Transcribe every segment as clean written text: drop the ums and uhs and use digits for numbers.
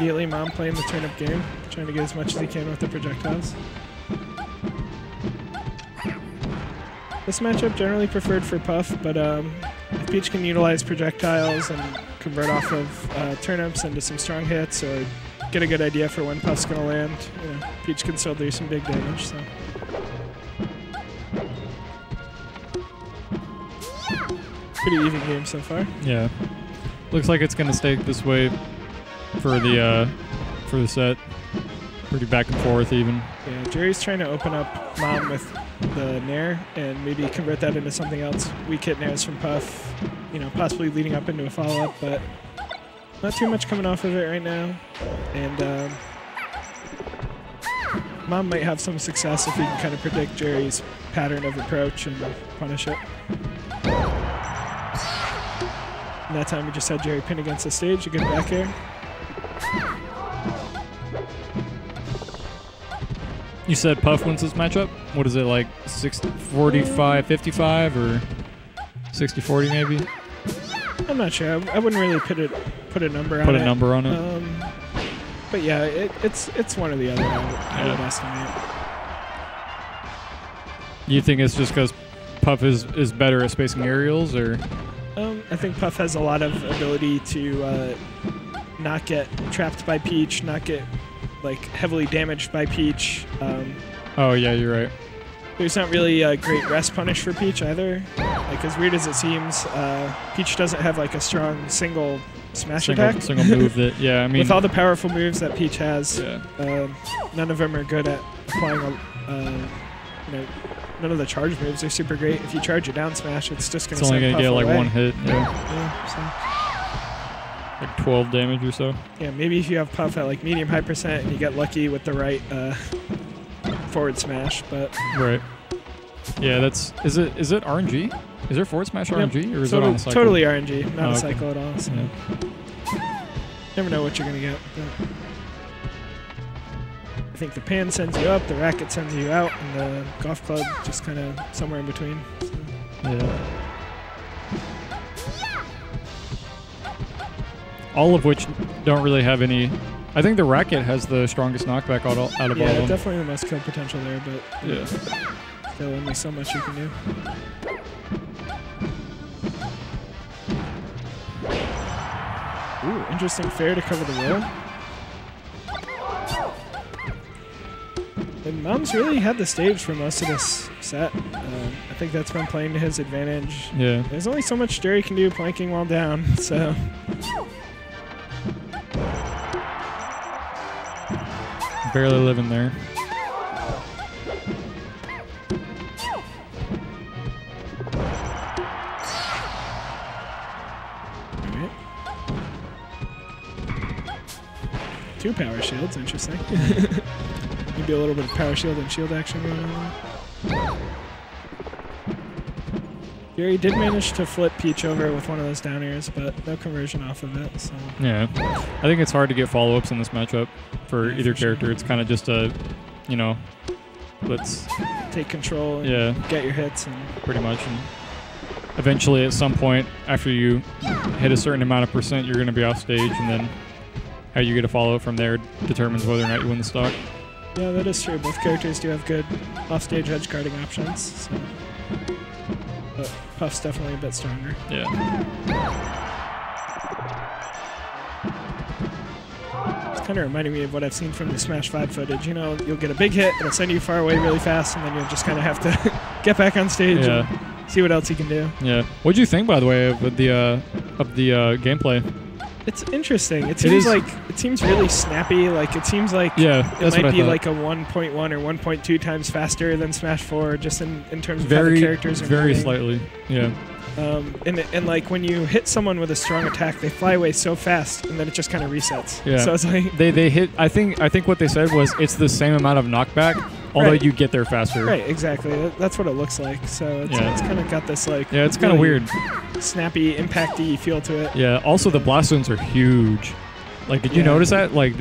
immediately. Mom playing the turnip game, trying to get as much as he can with the projectiles. This matchup generally preferred for Puff, but if Peach can utilize projectiles and convert off of turnips into some strong hits, or get a good idea for when Puff's going to land, you know, Peach can still do some big damage. So. Pretty even game so far. Yeah. Looks like it's going to stay this way for the set. Pretty back and forth even. Yeah, Jerry's trying to open up Mom with the Nair and maybe convert that into something else. Weak hit Nairs from Puff, you know, possibly leading up into a follow-up, but not too much coming off of it right now. And Mom might have some success if he can kind of predict Jerry's pattern of approach and punish it. And that time we just had Jerry pin against the stage, a good back air. You said Puff wins this matchup? What is it, like 45-55 or 60-40 maybe? I'm not sure. I wouldn't really put a number on it. Put a number on it? But yeah, it's one or the other, I would estimate. You think it's just because Puff is better at spacing aerials, or? I think Puff has a lot of ability to not get trapped by Peach, not get like heavily damaged by Peach. Oh yeah, you're right. There's not really a great rest punish for Peach either. Like, as weird as it seems, Peach doesn't have like a strong single smash attack. Single move that, yeah, I mean. With all the powerful moves that Peach has, yeah. None of them are good at applying you know, none of the charge moves are super great. If you charge a down smash, it's just going to send Puff away. It's only going to get like one hit. Yeah. So. Like 12 damage or so. Yeah, maybe if you have Puff at like medium high percent and you get lucky with the right forward smash, but. Right. Yeah, that's. Is it RNG? Is there forward smash RNG, or is it on a cycle? Totally RNG, not a cycle at all. So. Yeah. Never know what you're going to get. But I think the pan sends you up, the racket sends you out, and the golf club just kind of somewhere in between. So. Yeah. All of which don't really have any. I think the racket has the strongest knockback out of all of them. Yeah, definitely the most kill potential there, but yeah, still only so much you can do. Ooh, interesting fair to cover the roll. And Mom's really had the stage for most of this set. I think that's been playing to his advantage. Yeah. There's only so much Jerry can do planking while down, so. Barely living there. All right. 2 power shields, interesting. Maybe a little bit of power shield and shield action going on there. Jerry did manage to flip Peach over with one of those down airs, but no conversion off of it. So. Yeah, I think it's hard to get follow-ups in this matchup for either character. Sure. It's kind of just a, you know, let's take control and get your hits. And pretty much. And eventually, at some point, after you hit a certain amount of percent, you're going to be off stage, and then how you get a follow-up from there determines whether or not you win the stock. Yeah, that is true. Both characters do have good off-stage edge guarding options. So. But Puff's definitely a bit stronger. Yeah. It's kind of reminding me of what I've seen from the Smash 5 footage. You know, you'll get a big hit, it'll send you far away really fast, and then you'll just kind of have to get back on stage and see what else you can do. Yeah. What do you think, by the way, of the gameplay? It's interesting. It seems really snappy. Like, it seems like it might be like a 1.1 or 1.2 times faster than Smash 4, just in terms of how the characters are very moving. Slightly. Yeah. And like when you hit someone with a strong attack, they fly away so fast, and then it just kind of resets. Yeah. So it's like they hit. I think what they said was it's the same amount of knockback, although you get there faster. Right. Exactly. That's what it looks like. So it's kind of got this like it's kind of weird, snappy, impacty feel to it. Yeah. Also, the blast zones are huge. Like, did you notice that? Like,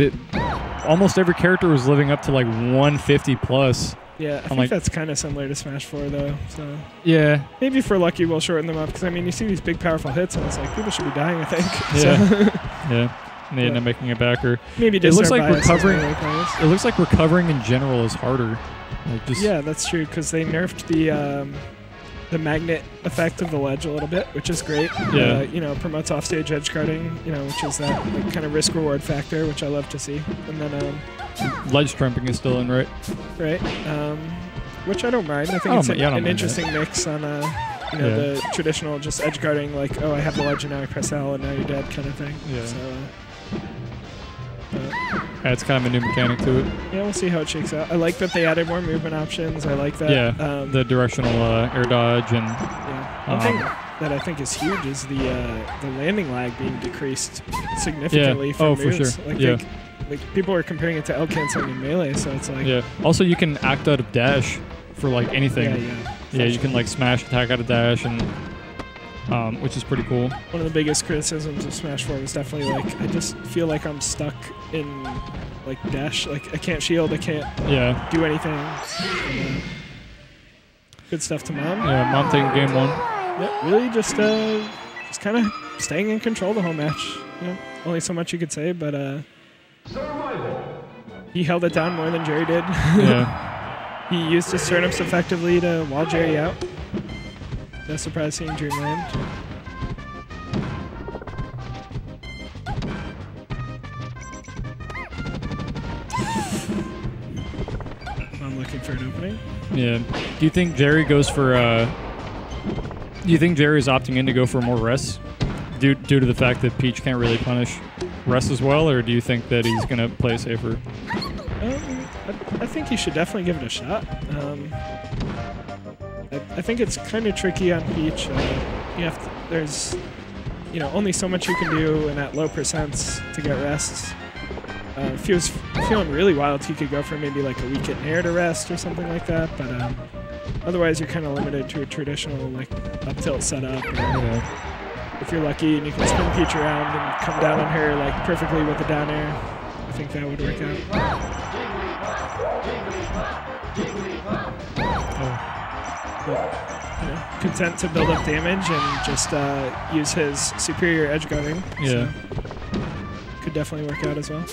almost every character was living up to like 150 plus. Yeah, I think that's kind of similar to Smash 4, though. So yeah, maybe if we're lucky, we'll shorten them up. Because I mean, you see these big, powerful hits, and it's like people should be dying. I think. Yeah. So Yeah. and they end up making it back. Or maybe it just looks our like biases recovering. really players. It looks like recovering in general is harder. Like just Yeah, that's true because they nerfed the magnet effect of the ledge a little bit, which is great. Yeah. You know, promotes offstage edge guarding. You know, which is that like, kind of risk reward factor, which I love to see. And then ledge trumping is still in, right? right, which I don't mind. I think it's an interesting that. mix on you know, the traditional just edge guarding, like, oh, I have the ledge and now I press L and now you're dead kind of thing. Yeah. So, yeah, it's kind of a new mechanic to it. yeah, we'll see how it shakes out. I like that they added more movement options. I like that. Yeah, the directional air dodge and one thing that I think is huge is the landing lag being decreased significantly for moves. For sure. Like, like people are comparing it to L canceling in Melee, so it's like Also, you can act out of dash for like anything. Yeah, you can like smash attack out of dash and. Which is pretty cool. One of the biggest criticisms of Smash 4 was definitely like, I just feel like I'm stuck in like dash. Like I can't shield, I can't do anything. Good stuff to Mom. Yeah, Mom taking game 1. Yeah, really just kind of staying in control the whole match. You know, only so much you could say, but he held it down more than Jerry did. Yeah. He used his turnips effectively to wall Jerry out. No surprise seeing Dreamland. I'm looking for an opening. Yeah. Do you think Jerry goes for? Do you think Jerry's opting in to go for more rests due to the fact that Peach can't really punish rests as well, or do you think that he's gonna play safer? I think you should definitely give it a shot. I think it's kind of tricky on Peach. There's, you know, only so much you can do in that low percents to get rests. If he was feeling really wild, he could go for maybe like a weekend air to rest or something like that. But otherwise, you're kind of limited to a traditional like up tilt setup. Or if you're lucky and you can spin Peach around and come down on her like perfectly with the down air, I think that would work out. But, you know, content to build up damage and just use his superior edge guarding. Yeah. So could definitely work out as well.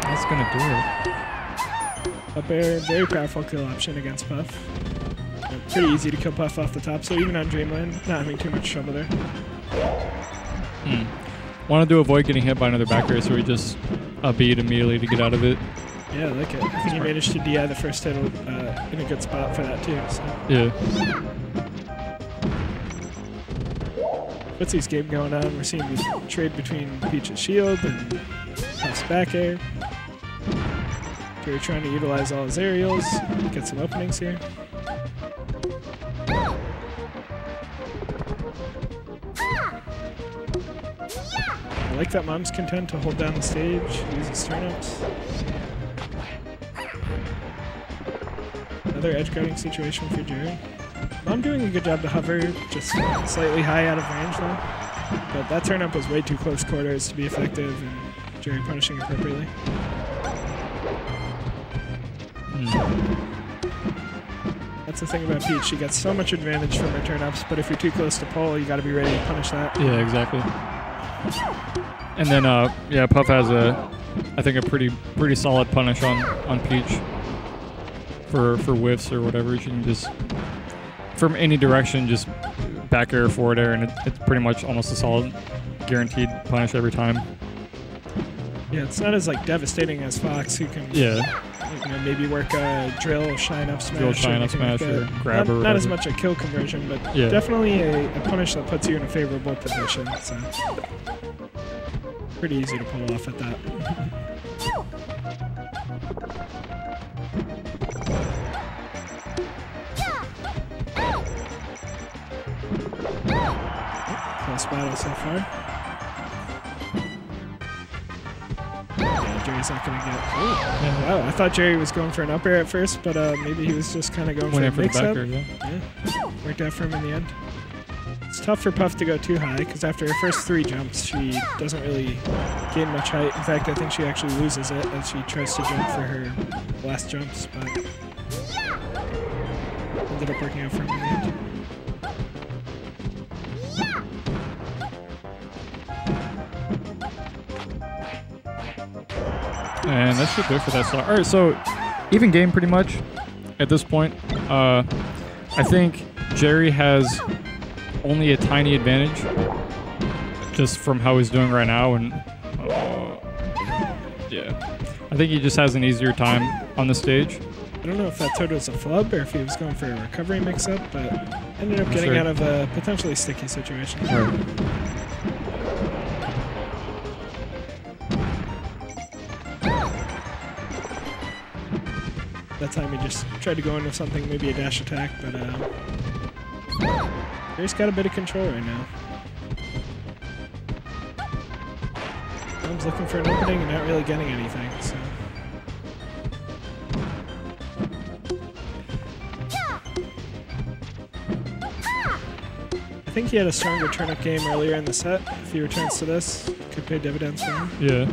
That's gonna do it. A very powerful kill option against Puff. Pretty easy to kill Puff off the top, so even on Dreamland, not having too much trouble there. Wanted to avoid getting hit by another back air, so we just beat immediately to get out of it. Yeah, I like it. I think he managed to DI the first hit in a good spot for that too. So. Yeah. What's game going on? We're seeing the trade between Peach's shield and Puff's back air. Jerry trying to utilize all his aerials, get some openings here. I like that Mom's content to hold down the stage, use his turnips. Another edge guarding situation for Jerry. Mom doing a good job to hover, just slightly high out of range though. But that turnip was way too close quarters to be effective, and Jerry punishing appropriately. That's the thing about Peach. She gets so much advantage from her turnips, but if you're too close to pole, you got to be ready to punish that. Yeah, exactly. And then, yeah, Puff has I think a pretty solid punish on Peach for whiffs or whatever. She can just from any direction just back air, forward air, and it's pretty much almost a solid guaranteed punish every time. Yeah, it's not as like devastating as Fox, who can you know, maybe work a drill, shine up smash, or grab or not as much a kill conversion, but definitely a punish that puts you in a favorable position. So pretty easy to pull off at that. Close battle so far. Jerry's not going to get... Oh, wow. I thought Jerry was going for an up air at first, but maybe he was just kind of going for a mix-up. Yeah. Worked out for him in the end. It's tough for Puff to go too high, because after her first 3 jumps, she doesn't really gain much height. In fact, I think she actually loses it as she tries to jump for her last jumps, but ended up working out for him in the end. And that should do it for that stock. All right, so even game pretty much at this point. I think Jerry has only a tiny advantage just from how he's doing right now. And yeah, I think he just has an easier time on the stage. I don't know if that toad was a flub or if he was going for a recovery mix-up, but ended up getting out of a potentially sticky situation. Right. That time he just tried to go into something, maybe a dash attack, but Jerry's got a bit of control right now. Mom's looking for an opening and not really getting anything, so. I think he had a stronger turnip game earlier in the set. If he returns to this, could pay dividends for him. Yeah.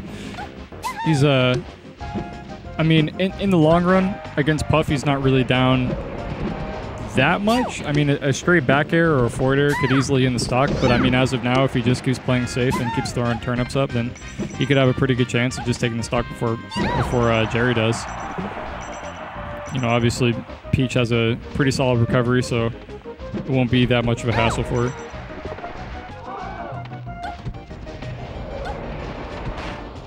He's, I mean, in the long run, against Puff, he's not really down that much. I mean, a straight back air or a forward air could easily in the stock, but I mean, as of now, if he just keeps playing safe and keeps throwing turnips up, then he could have a pretty good chance of just taking the stock before Jerry does. You know, obviously, Peach has a pretty solid recovery, so it won't be that much of a hassle for her.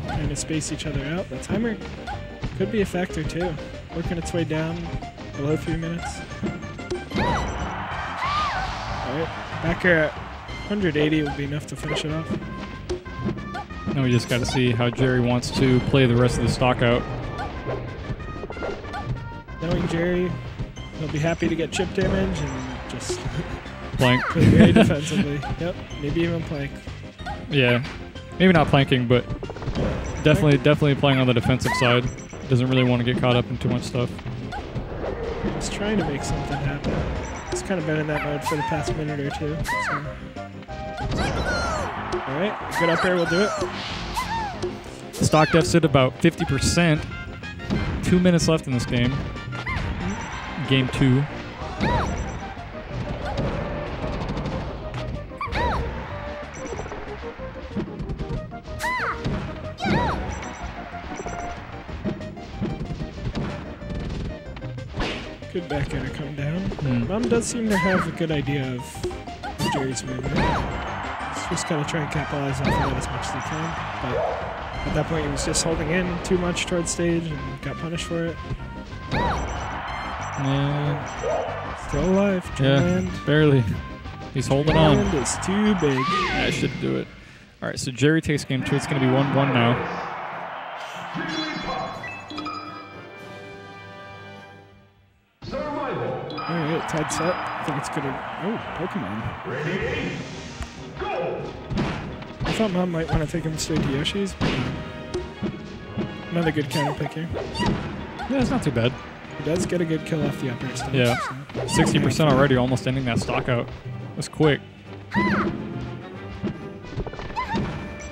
Trying to space each other out. The timer could be a factor too. Working its way down below 3 minutes. Alright, back here at 180 would be enough to finish it off. Now we just got to see how Jerry wants to play the rest of the stock out. Knowing Jerry, he'll be happy to get chip damage and just plank. Play very defensively. Yep, maybe even plank. Yeah, maybe not planking, but definitely playing on the defensive side. Doesn't really want to get caught up in too much stuff. He's trying to make something happen. He's kind of been in that mode for the past minute or two. So. Alright, good up air will do it. Stock deficit about 50%. 2 minutes left in this game. Game 2. Good back air to come down. Mom does seem to have a good idea of Jerry's movement. He's just got to try and capitalize off of it as much as he can. But at that point, he was just holding in too much towards stage and got punished for it. Yeah. Still alive. Yeah, barely. He's holding on. Hand is too big. That should do it. All right, so Jerry takes game 2. It's going to be 1-1 now. Alright, tied set. I think it's gonna. Oh, Pokemon. Okay. I thought Mom might want to take him straight to Yoshi's, but another good counter pick here. Yeah, it's not too bad. He does get a good kill off the upper stuff. Yeah, so. 60% already, almost ending that stock out. That's quick.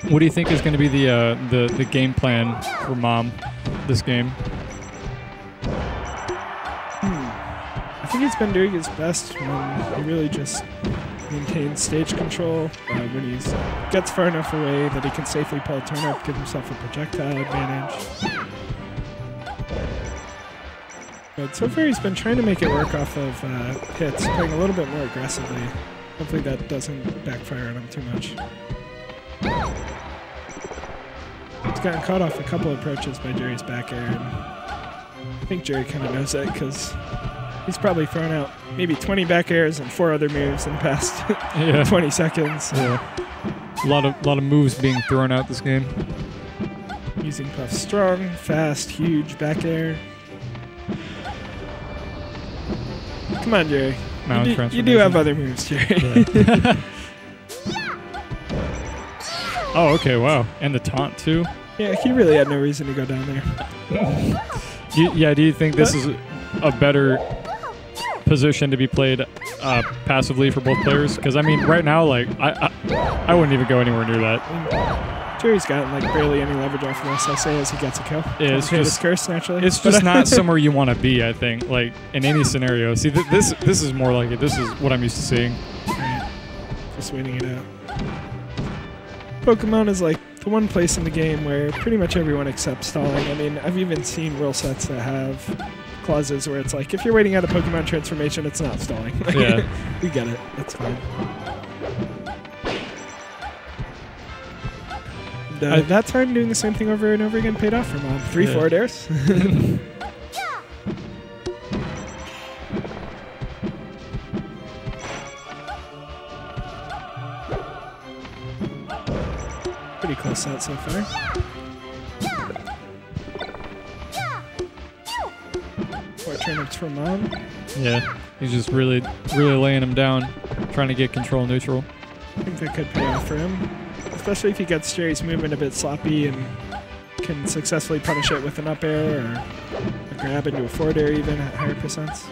What do you think is going to be the game plan for Mom this game? I think he's been doing his best when he really just maintains stage control. When he gets far enough away that he can safely pull a turn up, give himself a projectile advantage. But so far he's been trying to make it work off of hits, playing a little bit more aggressively. Hopefully that doesn't backfire on him too much. He's gotten caught off a couple approaches by Jerry's back air, and I think Jerry kind of knows that because he's probably thrown out maybe 20 back airs and 4 other moves in the past 20 seconds. Yeah. A lot of moves being thrown out this game. Using Puff's strong, fast, huge back air. Come on, Jerry. You do have other moves, Jerry. Yeah. Oh, okay, wow. And the taunt, too? Yeah, he really had no reason to go down there. Do you think this is a better position to be played passively for both players? Because, I mean, right now, like, I wouldn't even go anywhere near that. Jerry's gotten, like, barely any leverage off of this, I say, as he gets a kill. Yeah, it's just curse, naturally. It's just not somewhere you want to be, I think, like, in any scenario. See, this is more like it. This is what I'm used to seeing. Right. Just waiting it out. Pokemon is like the one place in the game where pretty much everyone accepts stalling. I mean, I've even seen rule sets that have clauses where it's like, if you're waiting out a Pokemon transformation, it's not stalling. Yeah. We get it. That's fine. And, that time, doing the same thing over and over again paid off for Mom. 3 forward airs. Pretty close set so far. Turnips from Mom. Yeah, he's just really laying him down, trying to get control neutral. I think that could pay off for him, especially if he gets Jerry's movement a bit sloppy and can successfully punish it with an up air or a grab into a forward air even at higher percents.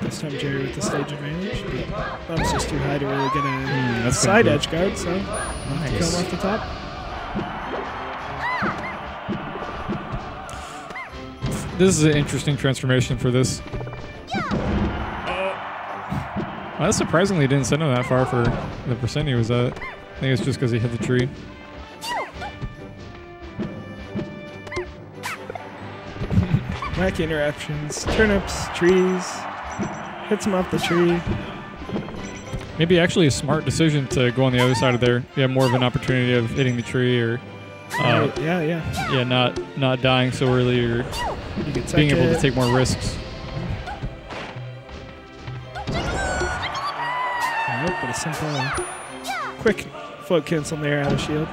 This time Jerry with the stage advantage, but Mom's just too high to really get a side edge guard, so I'll have to kill him off the top. This is an interesting transformation for this. Well, that surprisingly didn't send him that far for the percent he was at. I think it's just because he hit the tree. Wacky interruptions, turnips, trees. Hits him off the tree. Maybe actually a smart decision to go on the other side of there. You have more of an opportunity of hitting the tree or yeah, not dying so early or being able to take more risks. Nope, but a simple, quick float cancel there out of shield.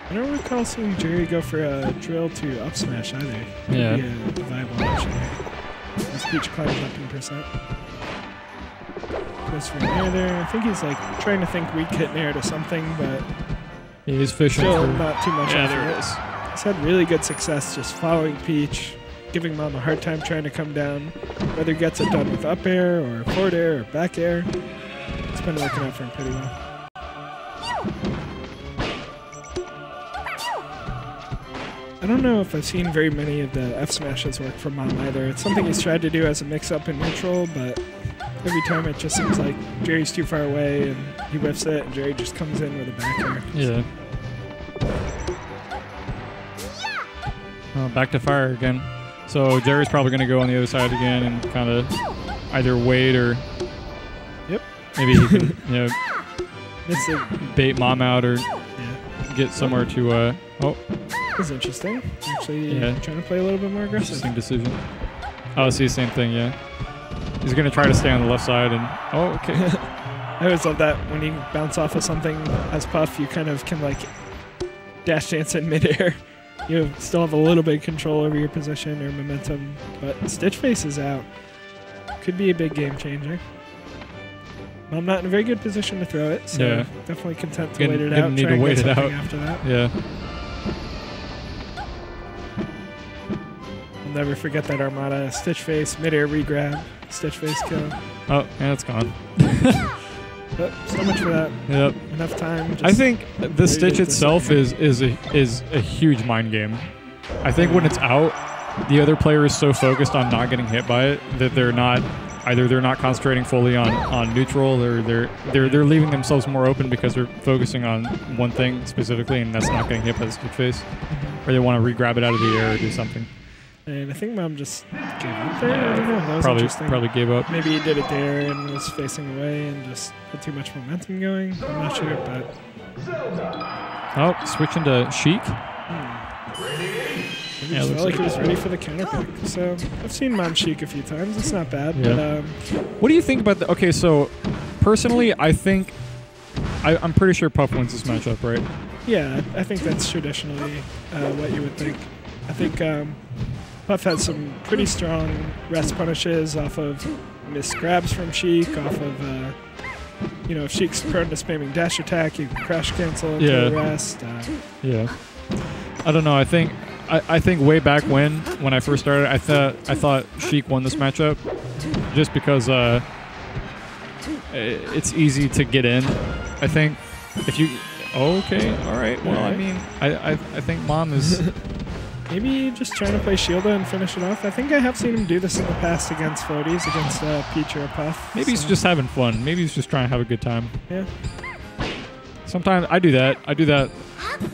I don't recall seeing Jerry go for a drill to up smash either. Yeah. Maybe a viable option here. As Peach climbs up in percent. Goes for an air there. I think he's like trying to think weak hit nair to something, but he's fishing still for not too much. Yeah, there it is. He's had really good success just following Peach, giving Mom a hard time trying to come down, whether he gets it done with up air or forward air or back air. It's been working out for him pretty well. I don't know if I've seen very many of the F smashes work from Mom either. It's something he's tried to do as a mix-up in neutral, but every time it just seems like Jerry's too far away and he whiffs it and Jerry just comes in with a back air. Yeah. Back to fire again. So Jerry's probably going to go on the other side again and kind of either wait or maybe he can bait Mom out or get somewhere to This is interesting. Actually, trying to play a little bit more aggressive. Interesting decision. Oh, see, same thing, yeah. He's going to try to stay on the left side and... Oh, okay. I always love that when you bounce off of something as Puff, you kind of can, like, dash dance in midair. You still have a little bit of control over your position or momentum, but Stitch Face is out. Could be a big game changer. I'm not in a very good position to throw it, so definitely content to wait it out. Need to wait it out after that. Yeah. I'll never forget that Armada. Stitch Face, mid-air re-grab, Stitch Face kill. Oh, and it's gone. But so much for that. Yep. Enough time. I think the Stitch itself is a huge mind game. I think when it's out, the other player is so focused on not getting hit by it that they're not concentrating fully on neutral, or they're leaving themselves more open because they're focusing on one thing specifically, and that's not getting hit by the Stitch Face, or they want to re-grab it out of the air or do something. And I think Mom just gave up there. I don't know. That was interesting. Probably gave up. Maybe he did it there and was facing away and just had too much momentum going. I'm not sure, but... Oh, switching to Sheik. It felt like he was ready for the counter pick. So I've seen Mom Sheik a few times. It's not bad. Yeah. But what do you think about the... Okay, so personally, I think... I'm pretty sure Puff wins this matchup, right? Yeah, I think that's traditionally what you would think. I think Puff has some pretty strong rest punishes off of missed grabs from Sheik, off of... if Sheik's prone to spamming dash attack, you can crash cancel into the rest. Yeah. I don't know. I think way back when I first started, I thought Sheik won this matchup, just because it's easy to get in. I think if you okay, all right. Well, I mean, I think Mom is maybe just trying to play Shielda and finish it off. I think I have seen him do this in the past against floaties, against Peach or a Puff. Maybe he's just having fun. Maybe he's just trying to have a good time. Yeah. Sometimes I do that.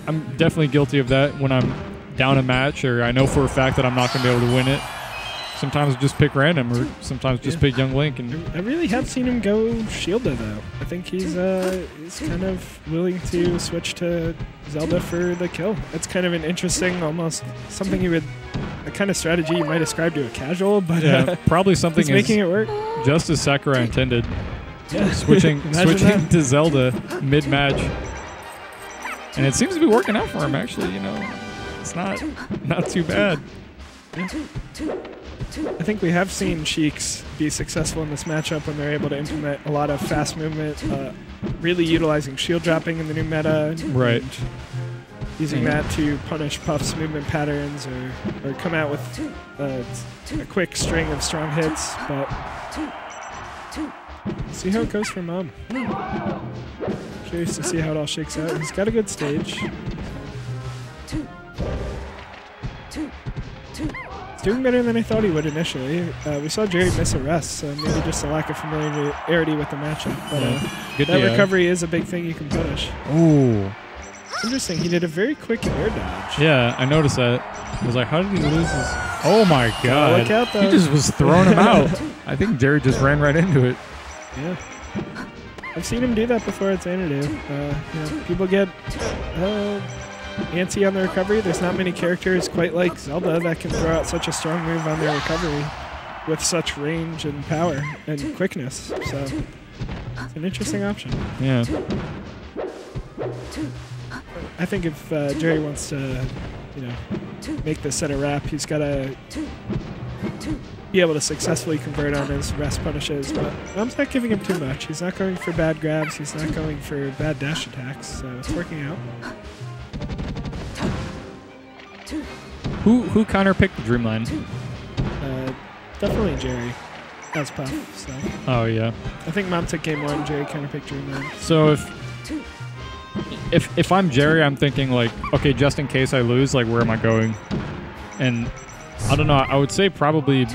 I'm definitely guilty of that when I'm down a match or I know for a fact that I'm not going to be able to win it. Sometimes just pick random or sometimes just pick Young Link. And I really have seen him go Shielda, though. I think he's kind of willing to switch to Zelda for the kill. It's kind of an interesting, almost something the kind of strategy you might ascribe to a casual, but yeah, probably something he's making it work. Just as Sakurai intended. Yeah. Switching to Zelda mid-match. And it seems to be working out for him, actually. You know, it's not too bad. Yeah. I think we have seen Sheiks be successful in this matchup when they're able to implement a lot of fast movement, really utilizing shield dropping in the new meta. Right. Using that to punish Puff's movement patterns or come out with a quick string of strong hits. But see how it goes for Mom. Curious to see how it all shakes out. He's got a good stage. He's doing better than I thought he would initially. We saw Jerry miss a rest, so maybe just a lack of familiarity with the matchup. But that recovery is a big thing you can punish. Ooh. Interesting. He did a very quick air dodge. Yeah, I noticed that. I was like, how did he lose his... Oh my god. Look out, though. He just was throwing him out. I think Jerry just ran right into it. Yeah. I've seen him do that before at Xanadu. People get antsy on the recovery. There's not many characters quite like Zelda that can throw out such a strong move on their recovery with such range and power and quickness. So it's an interesting option. Yeah. I think if Jerry wants to, make this set a wrap, he's got to be able to successfully convert on his rest punishes. But I'm not giving him too much. He's not going for bad grabs. He's not going for bad dash attacks. So it's working out. Who counterpicked the Dreamline? Definitely Jerry as Puff. So. Oh yeah. I think Mom took game 1. Jerry counterpicked Dreamline. So if I'm Jerry, I'm thinking like, okay, just in case I lose, like where am I going? And I don't know. I would say probably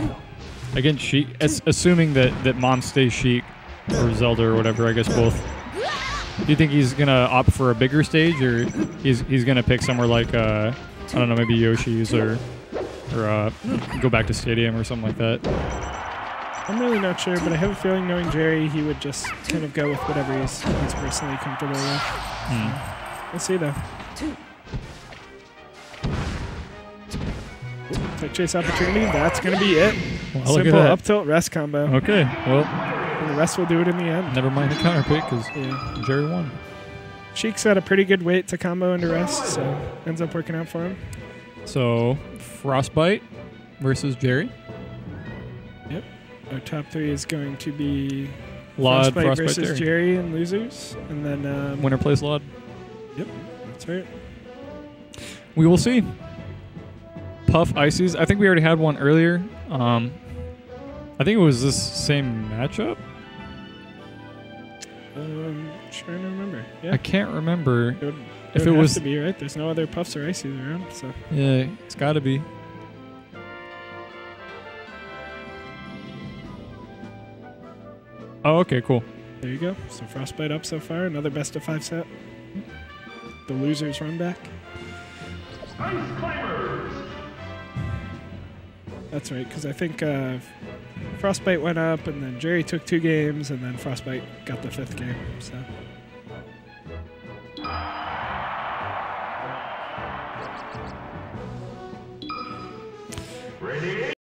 against Sheik, assuming that Mom stays Sheik or Zelda or whatever. I guess both. Do you think he's gonna opt for a bigger stage, or he's gonna pick somewhere like I don't know, maybe Yoshi's or go back to Stadium or something like that? I'm really not sure, but I have a feeling, knowing Jerry, he would just kind of go with whatever he's personally comfortable with. We'll see, though. Quick chase opportunity. That's going to be it. Well, simple up tilt rest combo. Okay, well. And the rest will do it in the end. Never mind the counter pick because Jerry won. Sheik's got a pretty good weight to combo into rest, so ends up working out for him. So, Frostbite versus Jerry. Yep. Our top 3 is going to be Lod, Frostbite versus Jerry and losers. And then winner plays Lod. Yep, that's right. We will see. Puff Ices. I think we already had one earlier. I think it was this same matchup. Trying to remember. Yeah. I can't remember if it was to be right. There's no other Puffs or Ices around, so yeah, it's got to be. Oh, okay, cool. There you go. So Frostbite up so far. Another best of 5 set. The losers run back. Ice Climbers. That's right, because I think Frostbite went up, and then Jerry took 2 games, and then Frostbite got the 5th game. So.